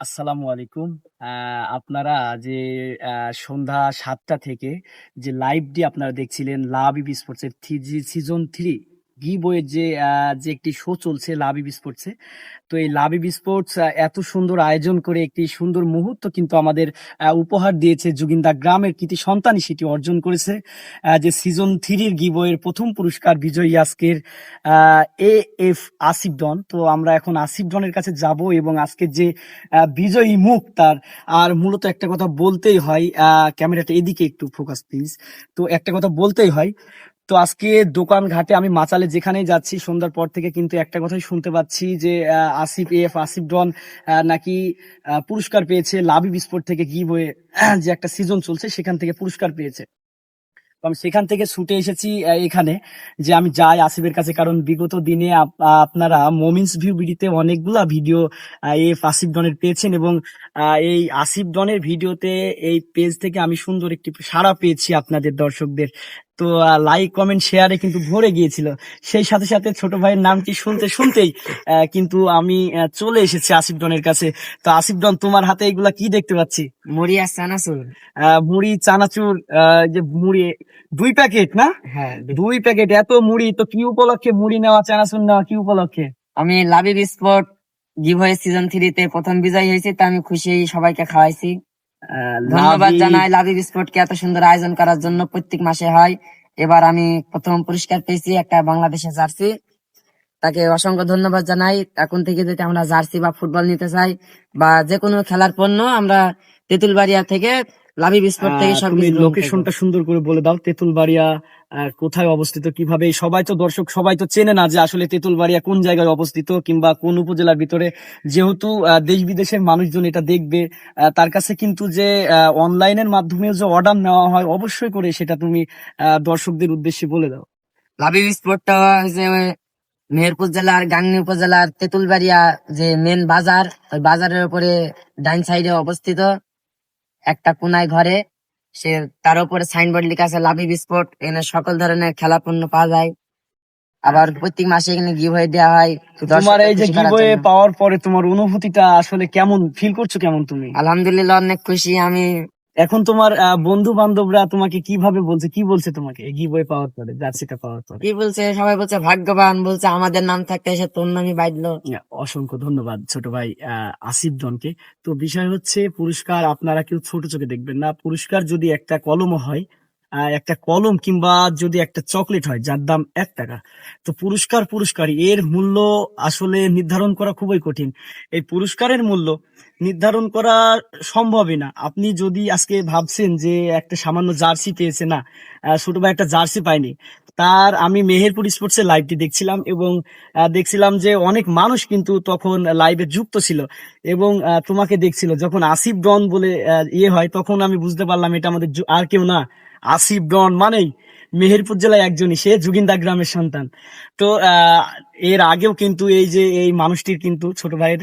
আসসালামু আলাইকুম। আপনারা যে সন্ধ্যা ৭টা থেকে যে লাইভটি আপনারা দেখছিলেন লাবিব স্পোর্টসের সিজন 3 গিভওয়ে যে একটি শো চলছে লাবিব স্পোর্টসে। তো এই লাবিব স্পোর্টস এত সুন্দর আয়োজন করে একটি সুন্দর মুহূর্ত কিন্তু আমাদের উপহার দিয়েছে। যোগিন্দা গ্রামের কৃতি সন্তানই সেটি অর্জন করেছে। যে সিজন 3 গিভওয়ের প্রথম পুরস্কার বিজয়ী আজকের এএফ আসিফ ডন। তো আমরা এখন আসিফ ডনের কাছে যাব এবং আজকের যে বিজয়ী মুখ তার। আর মূলত একটা কথা বলতেই হয়, ক্যামেরাটা এদিকে একটু ফোকাস প্লিজ। তো একটা কথা বলতেই হয়, তো আজকে দোকান ঘাটে আমি মাচালে যেখানেই যাচ্ছি সন্ধ্যার পর থেকে কিন্তু একটা কথাই শুনতে পাচ্ছি যে আসিফ ডন নাকি পুরস্কার পেয়েছে লাবিব স্পোর্ট থেকে গিভওয়ে যে একটা সিজন চলছে সেখান থেকে পুরস্কার পেয়েছে। তো আমি সেখান থেকে ছুটে এসেছি এখানে যে আমি যাই আসিফের কাছে, কারণ বিগত দিনে আপনারা মোমিনস ভিউ ভিডিওতে অনেকগুলা ভিডিও এই আসিফ ডনের পেয়েছেন এবং এই আসিফ ডনের ভিডিওতে এই পেজ থেকে আমি সুন্দর একটি সাড়া পেয়েছি আপনাদের দর্শকদের। তো লাইক কমেন্ট শেয়ারে কিন্তু ভরে গিয়েছিল। সেই সাথে সাথে ছোট ভাইয়ের নামটি শুনতে শুনতেই কিন্তু আমি চলে এসেছি আসিফ ডনের কাছে। তো আসিফ ডন, তোমার হাতে এগুলা কি দেখতে পাচ্ছি? মুড়ি আর চানাচুর। মুড়ি চানাচুর, যে মুড়ি 2 প্যাকেট না? হ্যাঁ, 2 প্যাকেট এত মুড়ি, তো কি উপলক্ষে মুড়ি নেওয়া চানাচুর নেওয়া, কি উপলক্ষে? আমি লাবিব স্পোর্ট গিভওয়ে সিজন 3 তে প্রথম বিজয়ী হয়েছি, তা আমি খুশি, সবাইকে খাওয়াইছি। ধন্যবাদ লাভি জানাই লাবিব স্পোর্টকে এত সুন্দর আয়োজন করার জন্য। প্রত্যেক মাসে হয়, এবার আমি প্রথম পুরস্কার পেয়েছি একটা বাংলাদেশের জার্সি। তাকে অসংখ্য ধন্যবাদ জানাই। এখন থেকে যদি আমরা জার্সি বা ফুটবল নিতে চাই বা যে কোনো খেলার পণ্য, আমরা তেঁতুলবাড়িয়া থেকে লাবিব স্পোর্ট থেকে তুমি সবকিছু গ্রহণ করবো। লোকেশনটা সুন্দর করে বলে দাও, তেঁতুলবাড়িয়া কোথায় অবস্থিত, কিভাবে? সবাই তো দর্শক সবাই তো চেনে না যে আসলে তেঁতুলবাড়িয়া কোন জায়গায় অবস্থিত কিংবা কোন উপজেলার ভিতরে। যেহেতু দেশ বিদেশের মানুষজন এটা দেখবে, তার কাছে কিন্তু যে অনলাইনের মাধ্যমে যে অর্ডার নেওয়া হয় অবশ্যই করে সেটা তুমি দর্শকদের উদ্দেশ্যে বলে দাও। লাবিব স্পোর্টটা হচ্ছে মেহেরপুর জেলার গাংনী উপজেলার তেঁতুলবাড়িয়া যে মেন বাজার, ওই বাজারের উপরে ডাইন সাইডে অবস্থিত একটা কোনায় ঘরে। সে তার উপরে সাইনবোর্ড লেখা আছে লাবিব স্পোর্ট। এখানে সকল ধরনের খেলা পণ্য পাওয়া যায়। আবার প্রত্যেক মাসে এখানে গিভওয়ে দেওয়া হয় তো তোমার দর্শকদের এই যে খুশি করার গিভওয়ে জন্য। পাওয়ার পরে তোমার অনুভূতিটা আসলে কেমন ফিল করছো, কেমন তুমি? আলহামদুলিল্লাহ, অনেক খুশি আমি। এখন তোমার বন্ধু বান্ধবরা তোমাকে কিভাবে বলছে, কি বলছে তোমাকে গিভওয়ে পাওয়ার পরে, জার্সিটা পাওয়ার পরে? কি বলছে, সবাই বলছে ভাগ্যবান, বলছে আমাদের নাম থাকতে এসে তোর নামই বাজলো। অসংখ্য ধন্যবাদ ছোট ভাই আসিফ জনকে। তো বিষয় হচ্ছে, পুরস্কার আপনারা কেউ ছোট চোখে দেখবেন না। পুরস্কার যদি একটা কলমও হয়, একটা কলম কিংবা যদি একটা চকলেট হয় যার দাম 1 টাকা, তো পুরস্কারই এর মূল্য আসলে নির্ধারণ করা খুবই কঠিন। এই পুরস্কারের মূল্য নির্ধারণ করা সম্ভবই না। আপনি যদি আজকে ভাবছেন যে একটা সামান্য জার্সি পেয়েছে, না, ছোট ভাই একটা জার্সি পায়নি। তার আমি মেহেরপুর স্পোর্টসের লাইভটি দেখছিলাম এবং দেখছিলাম যে অনেক মানুষ কিন্তু তখন লাইভে যুক্ত ছিল এবং তোমাকে দেখছিল। যখন আসিফ ডন বলে ইয়ে হয় তখন আমি বুঝতে পারলাম এটা আমাদের আর কেউ না, আসিফ ডন মানেই মেহেরপুর জেলায় একজনই, সে যোগিন্দা গ্রামের সন্তান। তো এর আগেও কিন্তু এই যে এই মানুষটির কিন্তু ছোট ভাইয়ের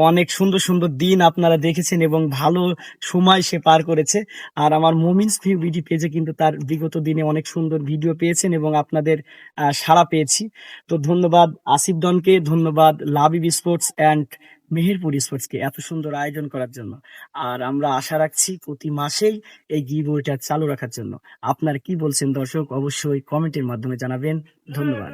অনেক সুন্দর সুন্দর দিন আপনারা দেখেছেন এবং ভালো সময় সে পার করেছে। আর আমার মোমিনস ভিউ বিডি পেজে কিন্তু তার বিগত দিনে অনেক সুন্দর ভিডিও পেয়েছেন এবং আপনাদের সাড়া পেয়েছি। তো ধন্যবাদ আসিফ ডনকে, ধন্যবাদ লাবিব স্পোর্টস অ্যান্ড মেহেরপুর স্পোর্টসকে এত সুন্দর আয়োজন করার জন্য। আর আমরা আশা রাখছি প্রতি মাসেই এই গিভওয়েটা চালু রাখার জন্য। আপনার কি বলছেন দর্শক, অবশ্যই কমেন্টের মাধ্যমে জানাবেন। ধন্যবাদ।